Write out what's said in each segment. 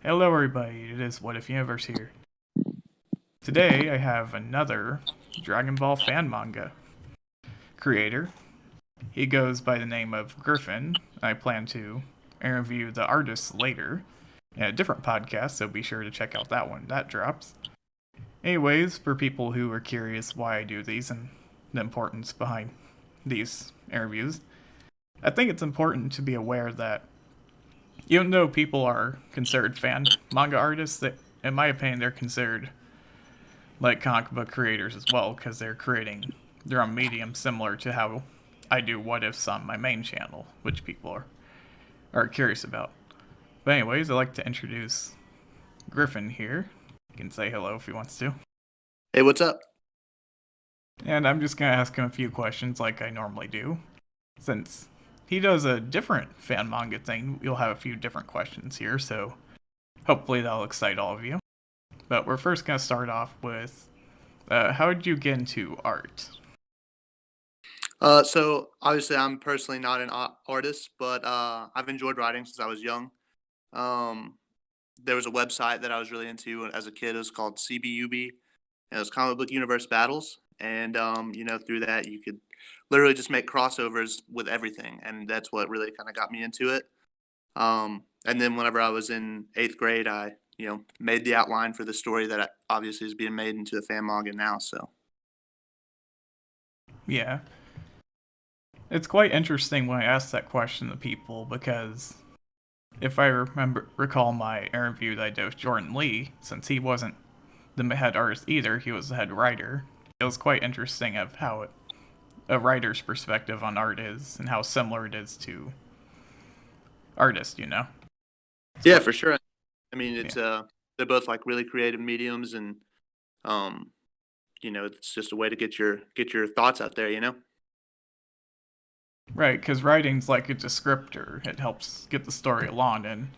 Hello, everybody. It is What If Universe here. Today, I have another Dragon Ball fan manga creator. He goes by the name of Griffin. I plan to interview the artist later in a different podcast, so be sure to check out that one. That drops. Anyways, for people who are curious why I do these and the importance behind these interviews, I think it's important to be aware that even though people are considered fan manga artists, that in my opinion they're considered like comic book creators as well because they're creating their own medium similar to how I do what ifs on my main channel, which people are curious about. But anyways, I'd like to introduce Griffin here. He can say hello if he wants to. Hey, what's up? And I'm just gonna ask him a few questions like I normally do. Since he does a different fan manga thing, you'll have a few different questions here, so hopefully that'll excite all of you. But we're first gonna start off with how did you get into art? So obviously I'm personally not an artist, but I've enjoyed writing since I was young. Um, there was a website that I was really into as a kid. It was called CBUB, and it was Comic Book Universe Battles. And through that you could literally just make crossovers with everything, and that's what really kind of got me into it. And then whenever I was in eighth grade, I made the outline for the story that obviously is being made into a fan manga now. So Yeah. It's quite interesting when I ask that question to people because if I recall my interview that I did with Jordan Lee, since he wasn't the head artist either, he was the head writer. It was quite interesting of how a writer's perspective on art is and how similar it is to artists. yeah, But for sure. I mean, it's yeah, they're both like really creative mediums, and um, it's just a way to get your thoughts out there. right, because writing's like a descriptor. It helps get the story along, and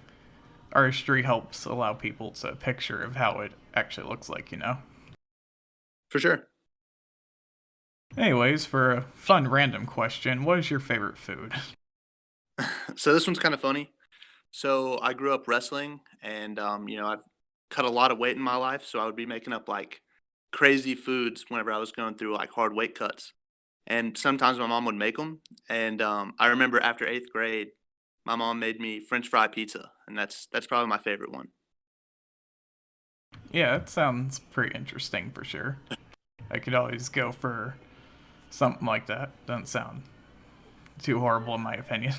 artistry helps allow people to picture of how it actually looks like. For sure. Anyways, for a fun random question, what is your favorite food? So this one's kind of funny. So I grew up wrestling, and I've cut a lot of weight in my life, so I would be making up like crazy foods whenever I was going through like hard weight cuts. And sometimes my mom would make them, and I remember after eighth grade, my mom made me French fry pizza, and that's probably my favorite one. Yeah, it sounds pretty interesting for sure. I could always go for something like that. Doesn't sound too horrible in my opinion.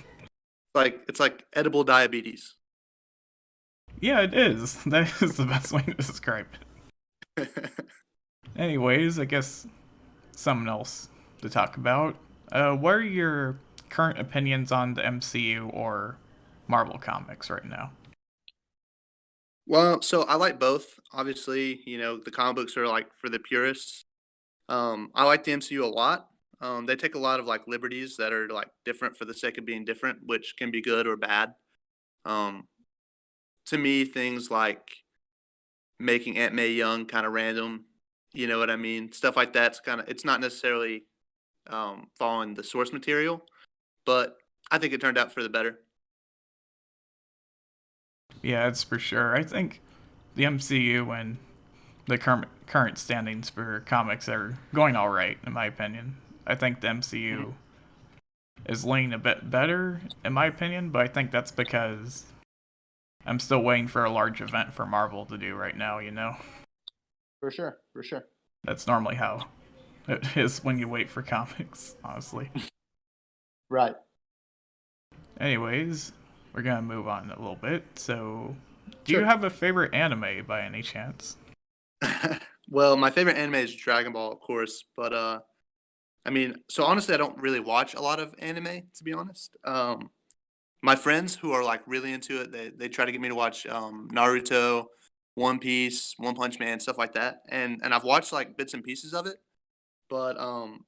It's like edible diabetes. Yeah, it is. That is the best way to describe it. Anyways, I guess something else to talk about. What are your current opinions on the MCU or Marvel comics right now? Well, so I like both. Obviously, the comic books are like for the purists. I like the MCU a lot. They take a lot of like liberties that are like different for the sake of being different, which can be good or bad. Um, to me, things like making Aunt May young kind of random, you know what I mean? Stuff like that's kind of it's not necessarily following the source material, but I think it turned out for the better. Yeah, it's for sure. I think the MCU and the current standings for comics are going all right, in my opinion. I think the Mhm. MCU is leaning a bit better, in my opinion, but I think that's because I'm still waiting for a large event for Marvel to do right now. For sure, for sure. That's normally how it is when you wait for comics, honestly. Right. Anyways, we're gonna move on a little bit. So, do you Sure. have a favorite anime by any chance? Well, my favorite anime is Dragon Ball, of course, but I mean, so honestly, I don't really watch a lot of anime, to be honest. My friends who are like really into it, they try to get me to watch Naruto, One Piece, One Punch Man, stuff like that, and I've watched like bits and pieces of it, but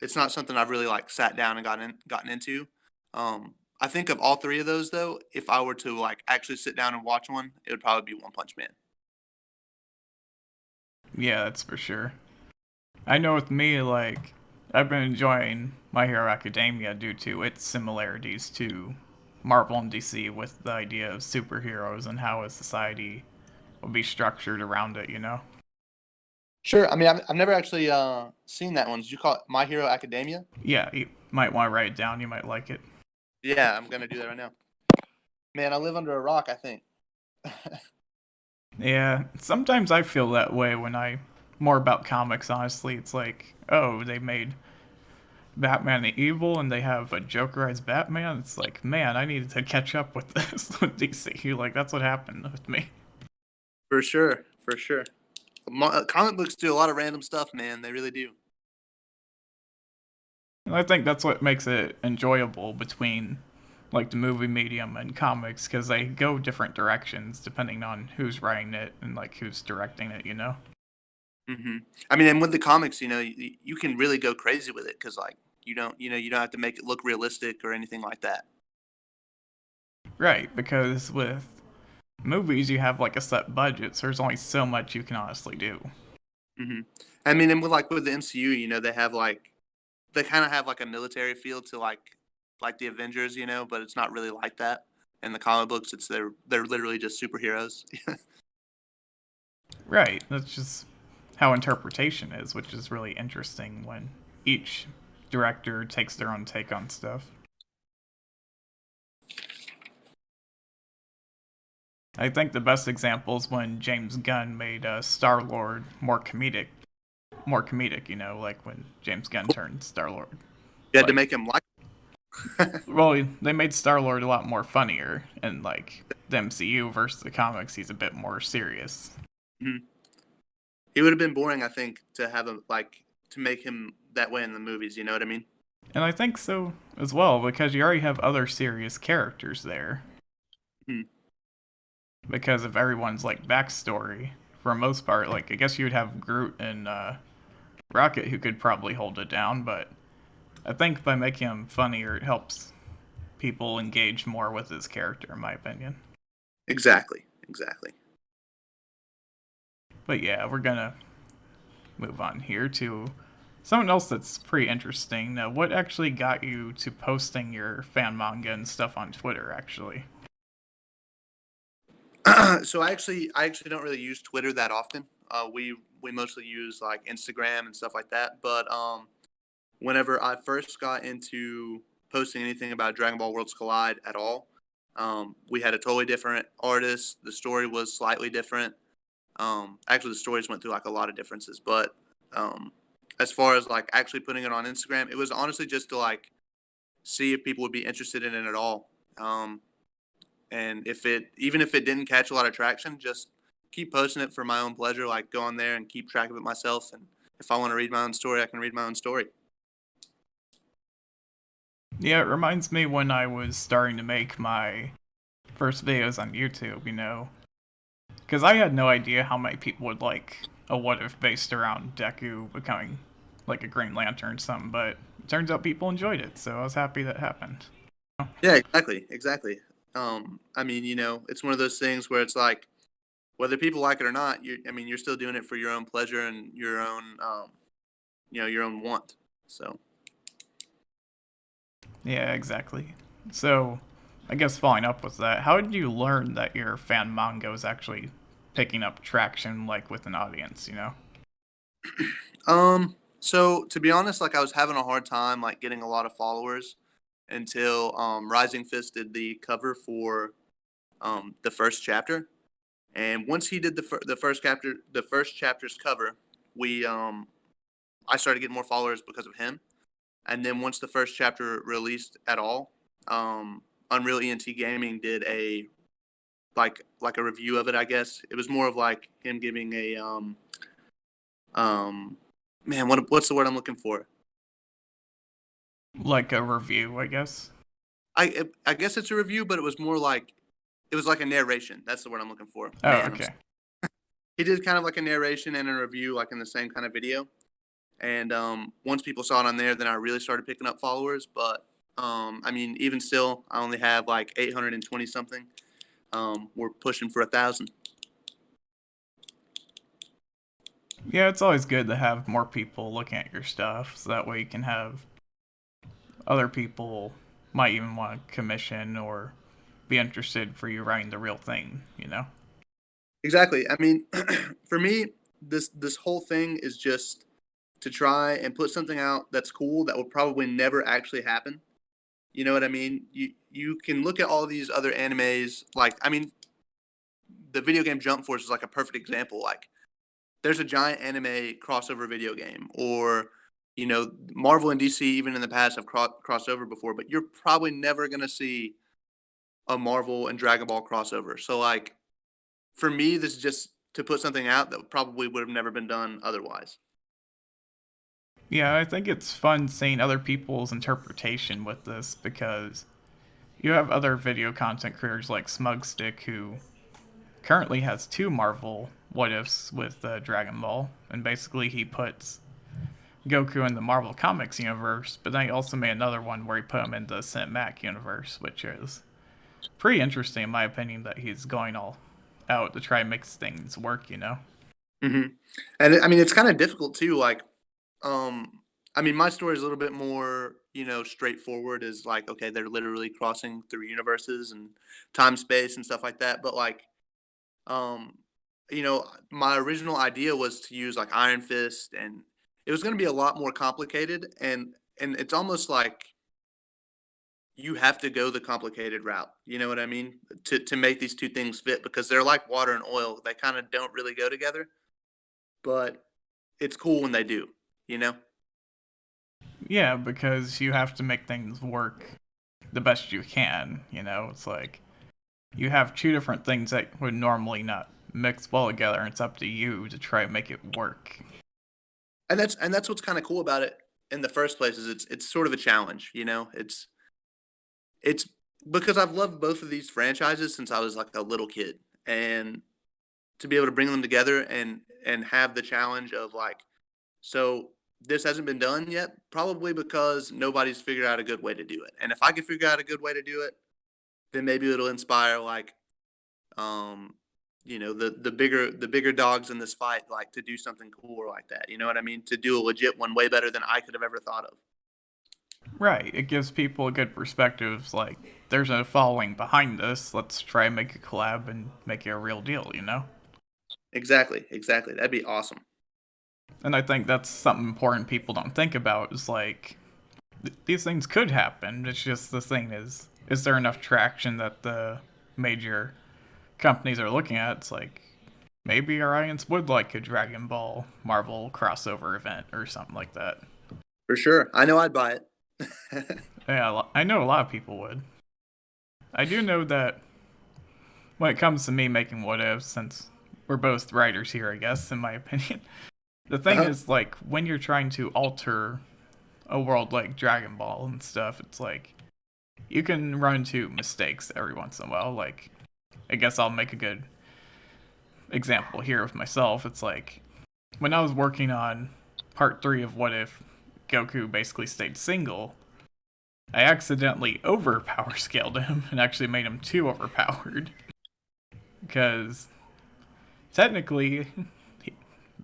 it's not something I've really like sat down and gotten into. I think of all three of those though, if I were to like actually sit down and watch one, it would probably be One Punch Man. Yeah, that's for sure. I know with me, like, I've been enjoying My Hero Academia due to its similarities to Marvel and DC with the idea of superheroes and how a society will be structured around it, you know? Sure. I mean, I've never actually seen that one. Did you call it My Hero Academia? Yeah, you might want to write it down. You might like it. Yeah, I'm gonna do that right now. Man, I live under a rock, I think. Yeah, sometimes I feel that way when I more about comics, honestly. It's like, oh, they made Batman the evil and they have a Joker as Batman. It's like, man, I needed to catch up with this with DC. Like, that's what happened with me. For sure, for sure. Comic books do a lot of random stuff, man. They really do. And I think that's what makes it enjoyable between like the movie medium and comics because they go different directions depending on who's writing it and like who's directing it, you know? I mean, and with the comics, you can really go crazy with it because, like, you don't have to make it look realistic or anything like that. Right, because with movies you have like a set budget, so there's only so much you can honestly do. hmm I mean, and with the MCU, they kind of have like a military feel to like the Avengers, but it's not really like that. In the comic books, they're literally just superheroes. Right, that's just how interpretation is, which is really interesting when each director takes their own take on stuff. I think the best example is when James Gunn made Star-Lord more comedic, you know, like when James Gunn turned Star-Lord. You had to Like, make him like. well, they made Star-Lord a lot more funnier, and like the MCU versus the comics, he's a bit more serious. Mhm. He would have been boring, I think, to have him to make him that way in the movies. You know what I mean? And I think so as well, because you already have other serious characters there. Mhm. Because of everyone's like backstory, for the most part, like I guess you would have Groot and Rocket who could probably hold it down, but I think by making him funnier, it helps people engage more with his character, in my opinion. Exactly. Exactly. But yeah, we're gonna move on here to something else that's pretty interesting. What actually got you to posting your fan manga and stuff on Twitter, actually? So I actually don't really use Twitter that often. We mostly use like Instagram and stuff like that. But whenever I first got into posting anything about Dragon Ball Worlds Collide at all, we had a totally different artist. The story was slightly different. Actually, the stories went through like a lot of differences. But as far as like actually putting it on Instagram, it was honestly just to like see if people would be interested in it at all. And even if it didn't catch a lot of traction, just keep posting it for my own pleasure. Like go on there and keep track of it myself. And if I want to read my own story, I can read my own story. Yeah, it reminds me when I was starting to make my first videos on YouTube, you know, because I had no idea how many people would like a what if based around Deku becoming like a Green Lantern or something, but it turns out people enjoyed it, so I was happy that happened. Yeah, exactly, exactly. I mean, it's one of those things where it's like whether people like it or not, you're still doing it for your own pleasure and your own want. So, Yeah, exactly. So, I guess following up with that, how did you learn that your fan manga was actually picking up traction, like with an audience, you know? so to be honest, like I was having a hard time like getting a lot of followers until Rising Fist did the cover for the first chapter. And once he did the first chapter's cover, we I started getting more followers because of him. And then once the first chapter released at all, Unreal ENT Gaming did like a review of it. I guess it was more of like him giving a um man, what's the word I'm looking for? Like a review, I guess. I guess it's a review, but it was more like it was like a narration. That's the word I'm looking for. Oh, Man, okay. he did kind of like a narration and a review, like in the same kind of video. And once people saw it on there, then I really started picking up followers. But I mean, even still, I only have like 820 something. We're pushing for 1,000. Yeah, it's always good to have more people looking at your stuff, so that way you can have other people might even want to commission or be interested for you writing the real thing, you know? Exactly. I mean, for me, this whole thing is just to try and put something out that's cool that will probably never actually happen. You know what I mean? You can look at all these other animes, like I mean, the video game Jump Force is like a perfect example. Like, there's a giant anime crossover video game, or Marvel and DC even in the past have crossed over before, but you're probably never gonna see a Marvel and Dragon Ball crossover. So like, for me, this is just to put something out that probably would have never been done otherwise. Yeah, I think it's fun seeing other people's interpretation with this because you have other video content creators like Smugstick who currently has two Marvel what ifs with Dragon Ball, and basically he puts Goku in the Marvel Comics universe, but then he also made another one where he put him in the cinematic universe, which is pretty interesting in my opinion that he's going all out to try and make things work, you know? hmm And I mean, it's kind of difficult too. Like, um, I mean, my story is a little bit more, straightforward. Is like, okay, they're literally crossing through universes and time, space, and stuff like that. But like, um, my original idea was to use like Iron Fist, and it was going to be a lot more complicated. And it's almost like you have to go the complicated route. You know what I mean? To make these two things fit, because they're like water and oil. They kind of don't really go together, but it's cool when they do. You know? Yeah, because you have to make things work the best you can, you know? It's like you have two different things that would normally not mix well together, and it's up to you to try and make it work. And that's what's kind of cool about it in the first place, is it's sort of a challenge. It's because I've loved both of these franchises since I was like a little kid, and to be able to bring them together and have the challenge of like, so this hasn't been done yet, probably because nobody's figured out a good way to do it. And if I can figure out a good way to do it, then maybe it'll inspire like, um the bigger dogs in this fight, like to do something cooler like that. You know what I mean? To do a legit one way better than I could have ever thought of. Right, it gives people a good perspective. It's like, there's a following behind this, let's try and make a collab and make it a real deal, you know? Exactly. That'd be awesome. And I think that's something important people don't think about is like, these things could happen. It's just the thing is there enough traction that the major companies are looking at? It's like, maybe our audience would like a Dragon Ball Marvel crossover event or something like that. For sure. I know I'd buy it. Yeah, I know a lot of people would. I do know that when it comes to me making what ifs, since we're both writers here, I guess, in my opinion, the thing Uh-huh. is, like, when you're trying to alter a world like Dragon Ball and stuff, it's like, you can run into mistakes every once in a while. Like, I guess I'll make a good example here of myself. It's like, when I was working on part 3 of What If Goku basically stayed single, I accidentally overpower scaled him and actually made him too overpowered. Because technically,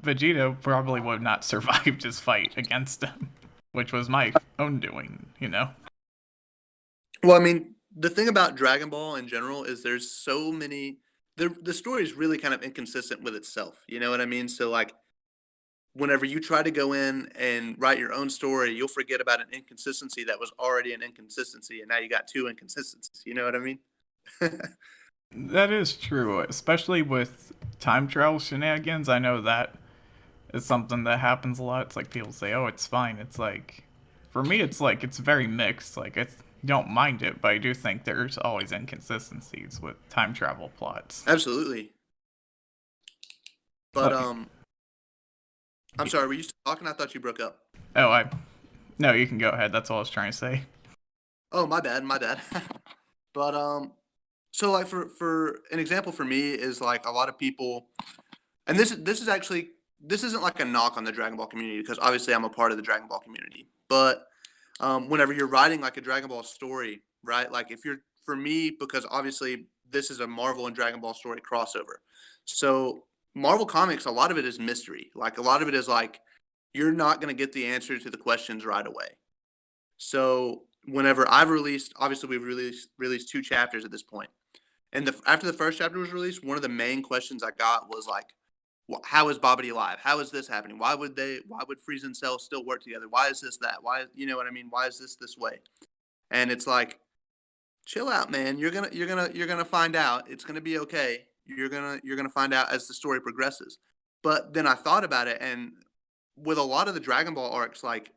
Vegeta probably would have not survived his fight against him, which was my own doing, you know? Well, I mean, the thing about Dragon Ball in general is there's so many. The story is really kind of inconsistent with itself. You know what I mean? So like, whenever you try to go in and write your own story, you'll forget about an inconsistency that was already an inconsistency, and now you got two inconsistencies. You know what I mean? That is true, especially with time travel shenanigans. I know that is something that happens a lot. It's like people say, "Oh, it's fine." It's like, for me, it's like it's very mixed. Like I don't mind it, but I do think there's always inconsistencies with time travel plots. Absolutely. But Like, I'm sorry. Were you still talking? I thought you broke up. oh, no, you can go ahead. That's all I was trying to say. Oh, my bad. But so like for an example for me is like a lot of people, and this is actually, this isn't like a knock on the Dragon Ball community, because obviously I'm a part of the Dragon Ball community. But whenever you're writing like a Dragon Ball story, right? Like if you're, for me, because obviously this is a Marvel and Dragon Ball story crossover. So Marvel Comics, a lot of it is mystery. Like a lot of it is like, you're not going to get the answer to the questions right away. So whenever I've released, obviously we've released two chapters at this point, And after the first chapter was released, one of the main questions I got was like, how is Bobbity alive? How is this happening? Why would Frieza and Cell still work together? Why is this that? Why, you know what I mean? Why is this way? And it's like, chill out, man. You're gonna find out. It's gonna be okay. You're gonna find out as the story progresses. But then I thought about it, and with a lot of the Dragon Ball arcs, like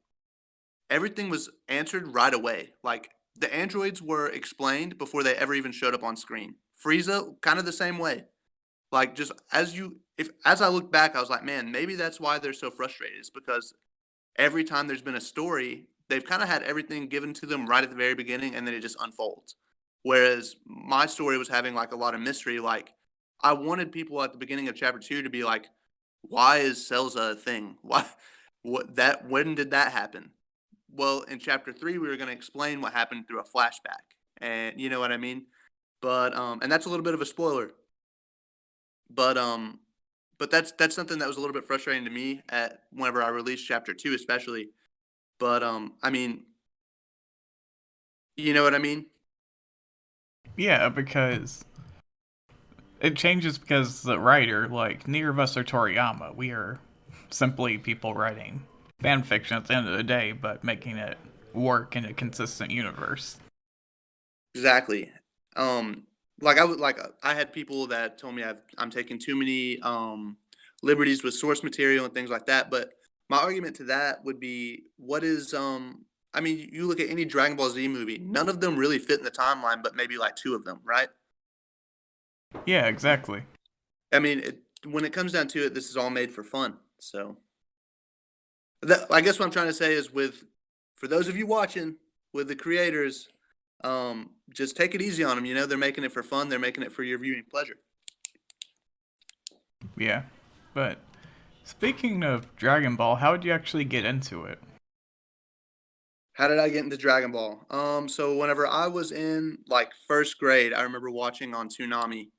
everything was answered right away. Like the androids were explained before they ever even showed up on screen. Frieza, kind of the same way. Like just as I look back, I was like, man, maybe that's why they're so frustrated. Is because every time there's been a story, they've kind of had everything given to them right at the very beginning, and then it just unfolds. Whereas my story was having like a lot of mystery. Like I wanted people at the beginning of chapter two to be like, why is Celza a thing? Why? What that? When did that happen? Well, in chapter three, we were going to explain what happened through a flashback, and you know what I mean. But and that's a little bit of a spoiler. But that's something that was a little bit frustrating to me at whenever I released chapter two, especially. But I mean, you know what I mean? Yeah, because it changes because the writer, like neither of us are Toriyama. We are simply people writing fan fiction at the end of the day, but making it work in a consistent universe. Exactly. Um, I had people that told me I'm taking too many liberties with source material and things like that. But my argument to that would be, what is I mean, you look at any Dragon Ball Z movie, none of them really fit in the timeline, but maybe like two of them, right? Yeah, exactly. I mean, when it comes down to it, this is all made for fun. So I guess what I'm trying to say is, with for those of you watching, with the creators, just take it easy on them. You know, they're making it for fun. They're making it for your viewing pleasure. Yeah. But speaking of Dragon Ball, how did you actually get into it? How did I get into Dragon Ball? So whenever I was in like first grade, I remember watching on Toonami,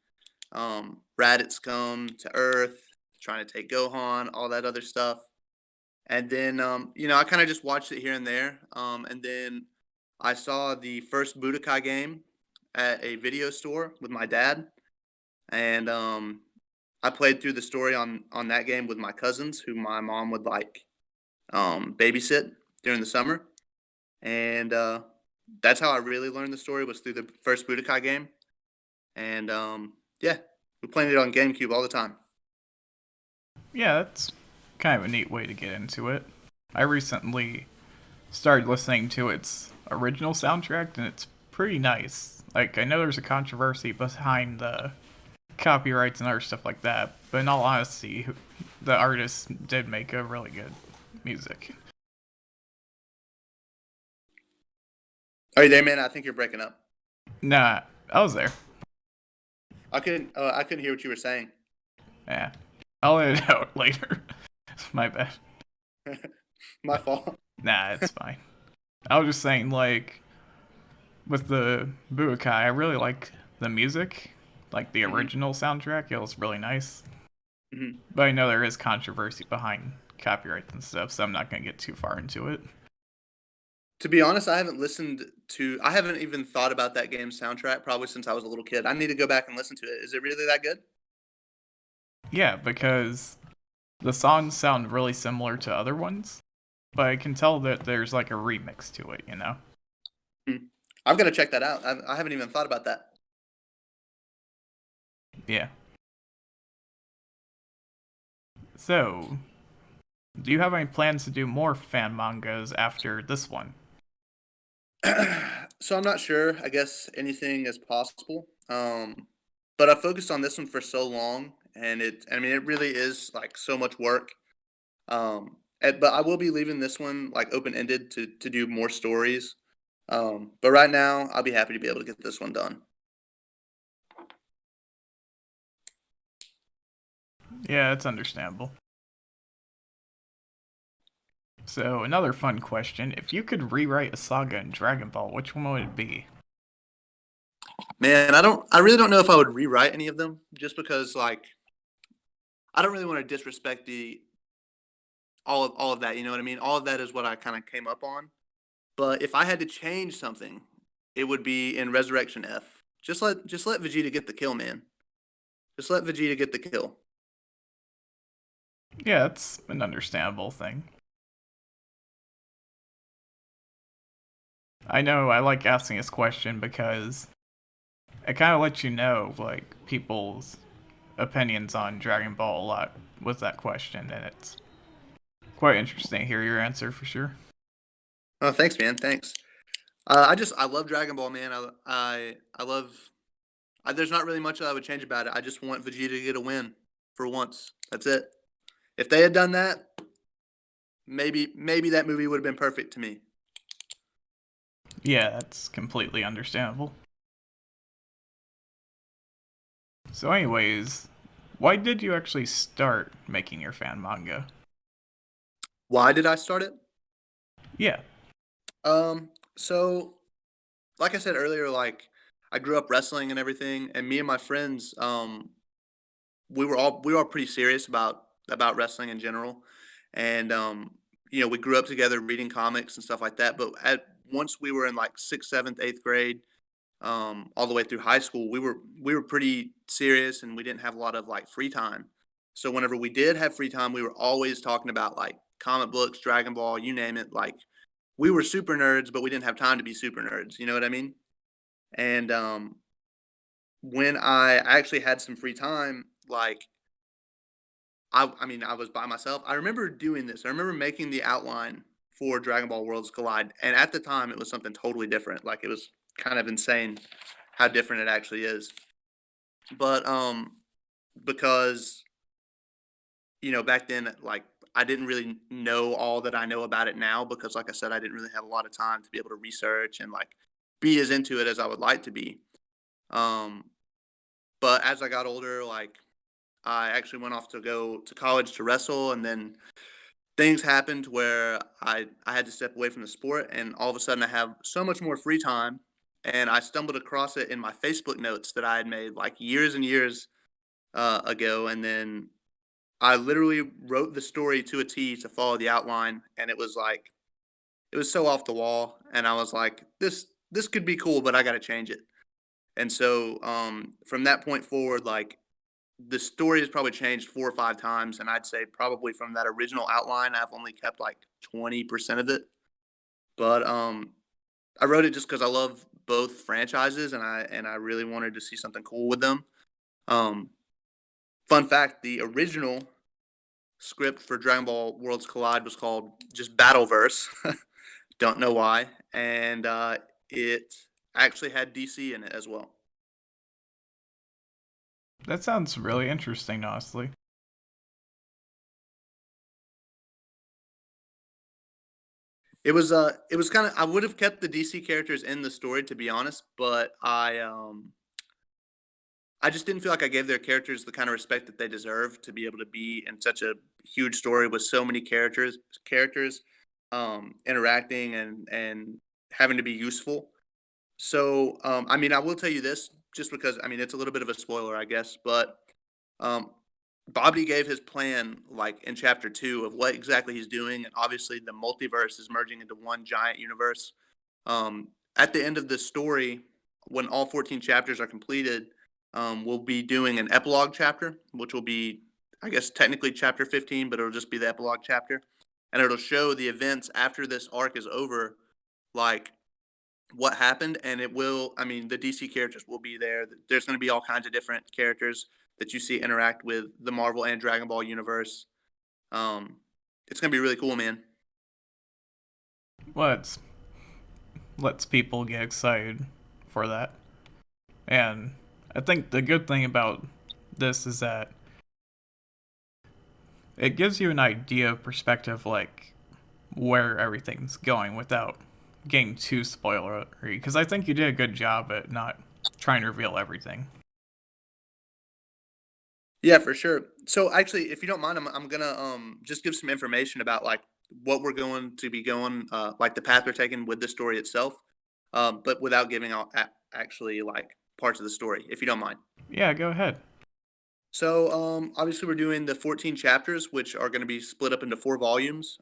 Raditz come to Earth, trying to take Gohan, all that other stuff. And then, I kind of just watched it here and there. And then I saw the first Budokai game at a video store with my dad, and I played through the story on that game with my cousins, who my mom would like babysit during the summer, and that's how I really learned the story, was through the first Budokai game, and yeah, we played it on GameCube all the time. Yeah, that's kind of a neat way to get into it. I recently started listening to its original soundtrack, and it's pretty nice. Like, I know there's a controversy behind the copyrights and other stuff like that, but in all honesty, the artist did make a really good music. Are you there, man? I think you're breaking up. Nah, I was there. I couldn't hear what you were saying. Yeah, I'll edit it out later. My bad. My fault. Nah, it's fine. I was just saying, like, with the Budokai, I really like the music, like the original soundtrack. It was really nice. Mhm. But I know there is controversy behind copyrights and stuff, so I'm not going to get too far into it. To be honest, I haven't even thought about that game's soundtrack probably since I was a little kid. I need to go back and listen to it. Is it really that good? Yeah, because the songs sound really similar to other ones, but I can tell that there's like a remix to it, you know? Hmm. I've got to check that out. I haven't even thought about that. Yeah. So, do you have any plans to do more fan mangas after this one? So I'm not sure. I guess anything is possible. But I focused on this one for so long, and I mean, it really is like so much work. But I will be leaving this one like open ended to do more stories. But right now, I'll be happy to be able to get this one done. Yeah, it's understandable. So, another fun question. If you could rewrite a saga in Dragon Ball, which one would it be? Man, I really don't know if I would rewrite any of them, just because like I don't really want to disrespect the all of that. You know what I mean? All of that is what I kind of came up on. But if I had to change something, it would be in Resurrection F. Just let Vegeta get the kill, man. Just let Vegeta get the kill. Yeah, it's an understandable thing. I know I like asking this question because it kind of lets you know, like, people's opinions on Dragon Ball a lot with that question, and it's quite interesting to hear your answer for sure. Oh, thanks, man. Thanks. I love Dragon Ball, man. I love. There's not really much that I would change about it. I just want Vegeta to get a win for once. That's it. If they had done that, maybe that movie would have been perfect to me. Yeah, that's completely understandable. So, anyways, why did you actually start making your fan manga? Why did I start it? Yeah, So like I said earlier, like I grew up wrestling and everything, and me and my friends, we were all pretty serious about wrestling in general, and we grew up together reading comics and stuff like that. But at once we were in like sixth, seventh, eighth grade, all the way through high school, we were pretty serious, and we didn't have a lot of like free time. So whenever we did have free time, we were always talking about like comic books, Dragon Ball, you name it. Like we were super nerds, but we didn't have time to be super nerds. You know what I mean? And when I actually had some free time, like I mean, I was by myself. I remember doing this. I remember making the outline for Dragon Ball Worlds Collide, and at the time, it was something totally different. Like it was kind of insane how different it actually is. But because back then, like I didn't really know all that I know about it now because, like I said, I didn't really have a lot of time to be able to research and like be as into it as I would like to be. Um, but as I got older, like I actually went off to go to college to wrestle, and then things happened where I had to step away from the sport, and all of a sudden I have so much more free time, and I stumbled across it in my Facebook notes that I had made like years and years ago, and then I literally wrote the story to a T to follow the outline, and it was so off the wall, and I was like, this could be cool, but I got to change it. And so from that point forward, like the story has probably changed 4 or 5 times, and I'd say probably from that original outline, I've only kept like 20% of it. But I wrote it just because I love both franchises, and I really wanted to see something cool with them. Um, Fun fact: the original script for Dragon Ball Worlds Collide was called just Battleverse. Don't know why, and it actually had DC in it as well. that sounds really interesting, honestly. It was kind of I would have kept the DC characters in the story to be honest, but I just didn't feel like I gave their characters the kind of respect that they deserve to be able to be in such a huge story with so many characters interacting and having to be useful. So I mean, I will tell you this just because I mean it's a little bit of a spoiler, I guess, but um, Bobby gave his plan like in chapter two of what exactly he's doing, and obviously the multiverse is merging into one giant universe. At the end of this story, when all 14 chapters are completed, we'll be doing an epilogue chapter, which will be, I guess, technically chapter 15, but it'll just be the epilogue chapter, and it'll show the events after this arc is over, like what happened, and it will. I mean, the DC characters will be there. There's going to be all kinds of different characters that you see interact with the Marvel and Dragon Ball universe. Um, it's going to be really cool, man. Well, it lets people get excited for that. And I think the good thing about this is that it gives you an idea of perspective, like where everything's going without getting too spoilery. Because I think you did a good job at not trying to reveal everything. Yeah, for sure. So actually, if you don't mind, I'm gonna just give some information about like what we're going to be going, like the path we're taking with the story itself, but without giving out actually like parts of the story, if you don't mind. Yeah, go ahead. So obviously, we're doing the 14 chapters, which are going to be split up into 4 volumes.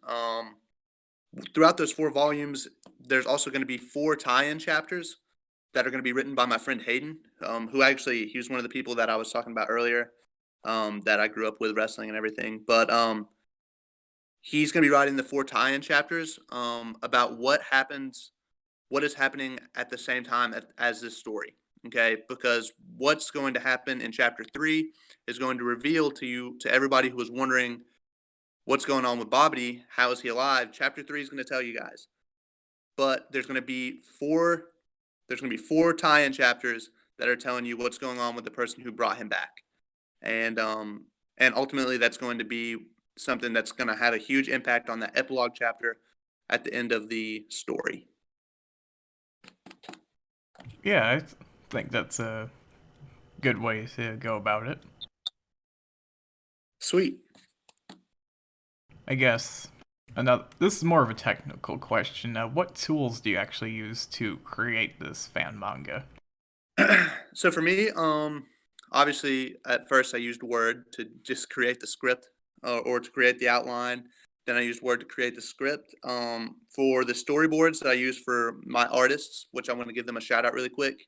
Throughout those 4 volumes, there's also going to be 4 tie-in chapters that are going to be written by my friend Hayden, who actually he was one of the people that I was talking about earlier, that I grew up with wrestling and everything. But he's going to be writing the 4 tie-in chapters about what is happening at the same time as this story. Okay, because what's going to happen in chapter 3 is going to reveal to everybody who was wondering what's going on with Bobbity, how is he alive. Chapter 3 is going to tell you guys. But there's going to be 4 tie-in chapters that are telling you what's going on with the person who brought him back. And ultimately that's going to be something that's going to have a huge impact on that epilogue chapter at the end of the story. Yeah, think that's a good way to go about it. Sweet. I guess this is more of a technical question. What tools do you actually use to create this fan manga? So for me, obviously at first I used Word to just create the script or to create the outline. Then I used Word to create the script. For the storyboards that I use for my artists, which I'm going to give them a shout out really quick: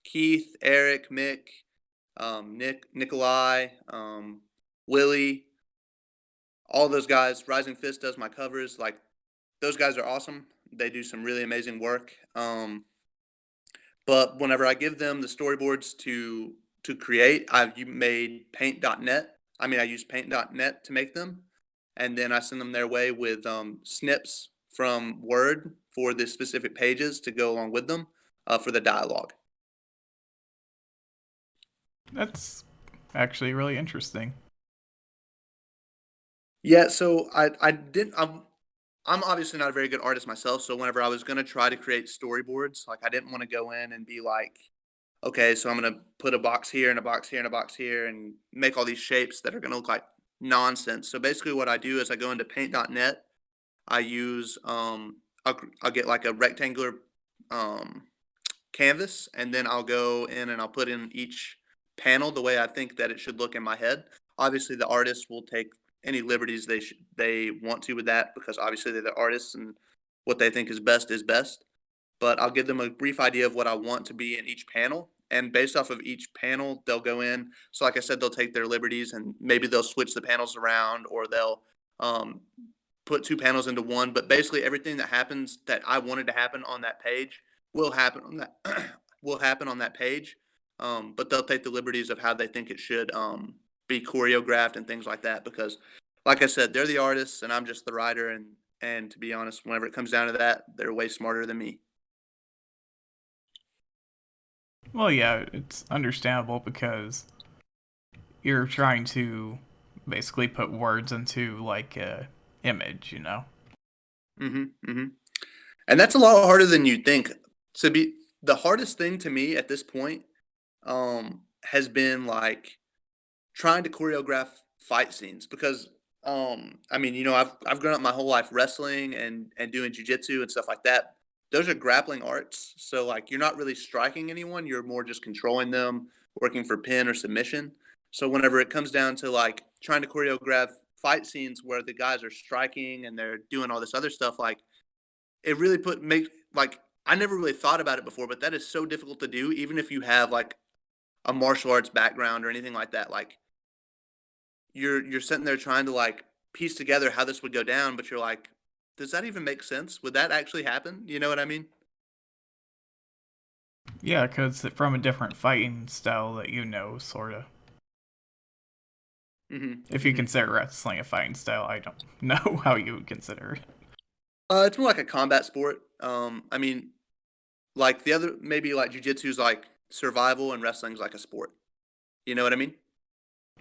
Keith, Eric, Mick, Nikolai, Willie, all those guys. Rising.fist does my covers. Like, those guys are awesome. They do some really amazing work. But whenever I give them the storyboards to create, I've made paint.net. I use paint.net to make them, and then I send them their way with snips from Word for the specific pages to go along with them for the dialogue. That's actually really interesting. Yeah, so I didn't. I'm obviously not a very good artist myself, so whenever I was gonna try to create storyboards, like I didn't want to go in and be like, okay, so I'm gonna put a box here and a box here and a box here and make all these shapes that are gonna look like nonsense. So basically, what I do is I go into paint.net. I use I'll get like a rectangular um canvas, and then I'll go in and I'll put in each panel the way I think that it should look in my head. Obviously, the artist will take any liberties they want to with that, because obviously they're the artists and what they think is best is best. But I'll give them a brief idea of what I want to be in each panel, and based off of each panel, they'll go in. So, like I said, they'll take their liberties and maybe they'll switch the panels around, or they'll um, put 2 panels into one. But basically, everything that happens that I wanted to happen on that page will happen on that will happen on that page. But they'll take the liberties of how they think it should be choreographed and things like that. Because, like I said, they're the artists and I'm just the writer. And to be honest, whenever it comes down to that, they're way smarter than me. Well, yeah, it's understandable because you're trying to basically put words into like a image, you know? Mm-hmm. And that's a lot harder than you'd think. To be The hardest thing to me at this point has been like trying to choreograph fight scenes, because I've grown up my whole life wrestling and doing jujitsu and stuff like that. Those are grappling arts, so like you're not really striking anyone, you're more just controlling them, working for pin or submission. So whenever it comes down to like trying to choreograph fight scenes where the guys are striking and they're doing all this other stuff, like it really put make like I never really thought about it before, but that is so difficult to do, even if you have like a martial arts background or anything like that. Like you're sitting there trying to like piece together how this would go down, but you're like, does that even make sense? Would that actually happen? You know what I mean? Yeah, because from a different fighting style that you know, sort of. If you Hmm. consider wrestling a fighting style, I don't know how you would consider it. It's more like a combat sport. Like the other, maybe like jujitsu's like survival and wrestling's like a sport. You know what I mean?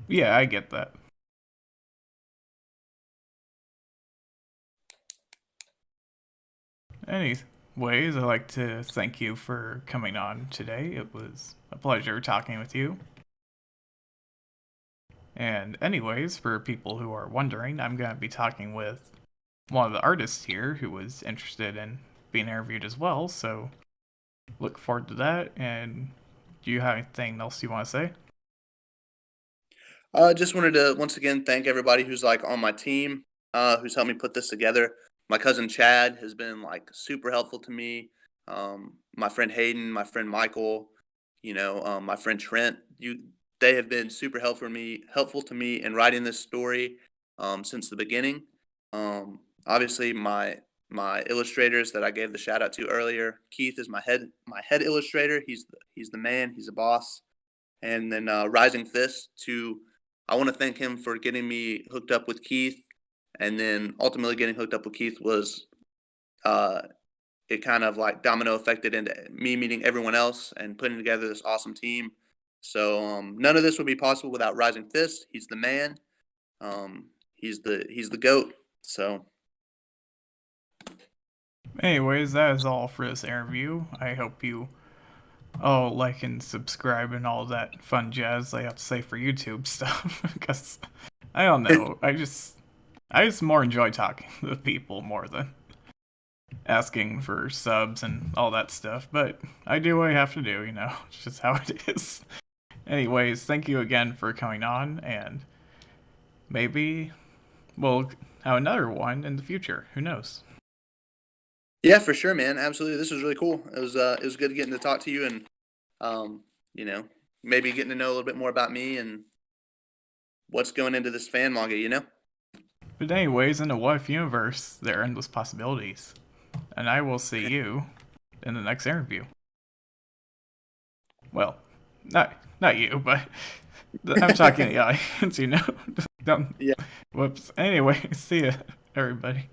Yeah, I get that. Anyways, I'd like to thank you for coming on today. It was a pleasure talking with you. And anyways, for people who are wondering, I'm going to be talking with one of the artists here who was interested in being interviewed as well, so look forward to that. And do you have anything else you want to say? Just wanted to once again thank everybody who's like on my team, who's helped me put this together. My cousin Chad has been like super helpful to me. my friend Hayden, my friend Michael, my friend Trent. They have been super helpful to me in writing this story since the beginning. Obviously, my illustrators that I gave the shout out to earlier. Keith is my head illustrator. He's the man. He's a boss. And then Rising Fist to I want to thank him for getting me hooked up with Keith, and then ultimately getting hooked up with Keith was uh, it kind of like domino affected into me meeting everyone else and putting together this awesome team. So none of this would be possible without Rising Fist. He's the man. He's the goat. So Anyways, that is all for this interview. I hope you all like and subscribe and all that fun jazz I have to say for YouTube stuff. Because I don't know, I just more enjoy talking to people more than asking for subs and all that stuff. But I do what I have to do, It's just how it is. Anyways, thank you again for coming on, and maybe we'll have another one in the future. Who knows? yeah, for sure, man. Absolutely, this was really cool. It was good getting to talk to you and maybe getting to know a little bit more about me and what's going into this fan manga. But anyways, in the What If universe, there are endless possibilities. And I will see you in the next interview. Well, not you, but I'm talking to the audience, Yeah. Whoops. Anyway, see ya, everybody.